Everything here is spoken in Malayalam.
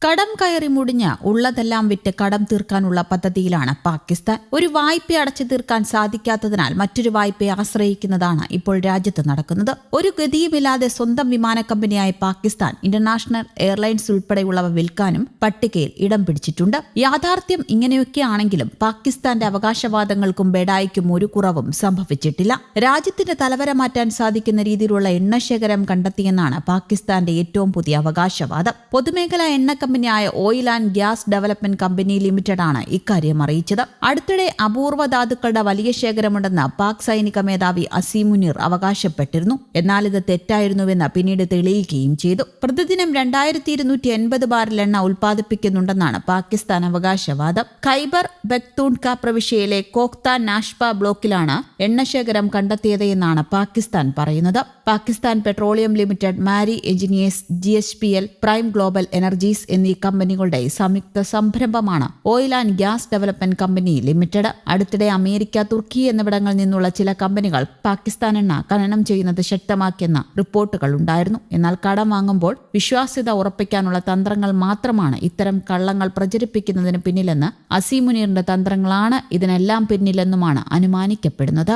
കടം കയറി മുടിഞ്ഞ് ഉള്ളതെല്ലാം വിറ്റ് കടം തീർക്കാനുള്ള പദ്ധതിയിലാണ് പാകിസ്ഥാൻ. ഒരു വായ്പ അടച്ചു തീർക്കാൻ സാധിക്കാത്തതിനാൽ മറ്റൊരു വായ്പയെ ആശ്രയിക്കുന്നതാണ് ഇപ്പോൾ രാജ്യത്ത് നടക്കുന്നത്. ഒരു ഗതിയുമില്ലാതെ സ്വന്തം വിമാന കമ്പനിയായ പാകിസ്ഥാൻ ഇന്റർനാഷണൽ എയർലൈൻസ് ഉൾപ്പെടെയുള്ളവ വിൽക്കാനും പട്ടികയിൽ ഇടം പിടിച്ചിട്ടുണ്ട്. യാഥാർത്ഥ്യം ഇങ്ങനെയൊക്കെയാണെങ്കിലും പാകിസ്ഥാന്റെ അവകാശവാദങ്ങൾക്കും ബെഡായിക്കും ഒരു കുറവും സംഭവിച്ചിട്ടില്ല. രാജ്യത്തിന്റെ തലവര മാറ്റാൻ സാധിക്കുന്ന രീതിയിലുള്ള എണ്ണശേഖരം കണ്ടെത്തിയെന്നാണ് പാകിസ്ഥാന്റെ ഏറ്റവും പുതിയ അവകാശവാദം. പൊതുമേഖലാ എണ്ണ കമ്പനിയായ oil and gas development company limited ആണ് ഇക്കാര്യം അറിയിച്ചത്. അടുത്തിടെ അപൂർവ ധാതുക്കളുടെ വലിയ ശേഖരമുണ്ടെന്ന് പാക് സൈനിക മേധാവി അസീം മുനീർ അവകാശപ്പെട്ടിരുന്നു. എന്നാൽ ഇത് തെറ്റായിരുന്നുവെന്ന് പിന്നീട് തെളിയിക്കുകയും ചെയ്തു. പ്രതിദിനം 2280 ബാരൽ എണ്ണ ഉൽപ്പാദിപ്പിക്കുന്നുണ്ടെന്നാണ് പാകിസ്ഥാൻ അവകാശവാദം. ഖൈബർ ബക്തൂൺഖ പ്രവിശ്യയിലെ കോക്താൻ നാഷ്പ ബ്ലോക്കിലാണ് എണ്ണശേഖരം കണ്ടെത്തിയത് എന്നാണ് പാകിസ്ഥാൻ പറയുന്നത്. Pakistan petroleum limited, Mari engineers, GHPL, prime global energies എന്നീ കമ്പനികളുടെ സംയുക്ത സംരംഭമാണ് oil and gas development company limited. അടുത്തിടെ അമേരിക്ക, തുർക്കി എന്നിവിടങ്ങളിൽ നിന്നുള്ള ചില കമ്പനികൾ പാകിസ്ഥാൻ എണ്ണ ഖനനം ചെയ്യുന്നത് ശക്തമാക്കിയെന്ന റിപ്പോർട്ടുകൾ ഉണ്ടായിരുന്നു. എന്നാൽ കടം വാങ്ങുമ്പോൾ വിശ്വാസ്യത ഉറപ്പിക്കാനുള്ള തന്ത്രങ്ങൾ മാത്രമാണ് ഇത്തരം കള്ളങ്ങൾ പ്രചരിപ്പിക്കുന്നതിന് പിന്നിലെന്ന് അസീം മുനീറിന്റെ തന്ത്രങ്ങളാണ് ഇതിനെല്ലാം പിന്നിലെന്നുമാണ് അനുമാനിക്കപ്പെടുന്നത്.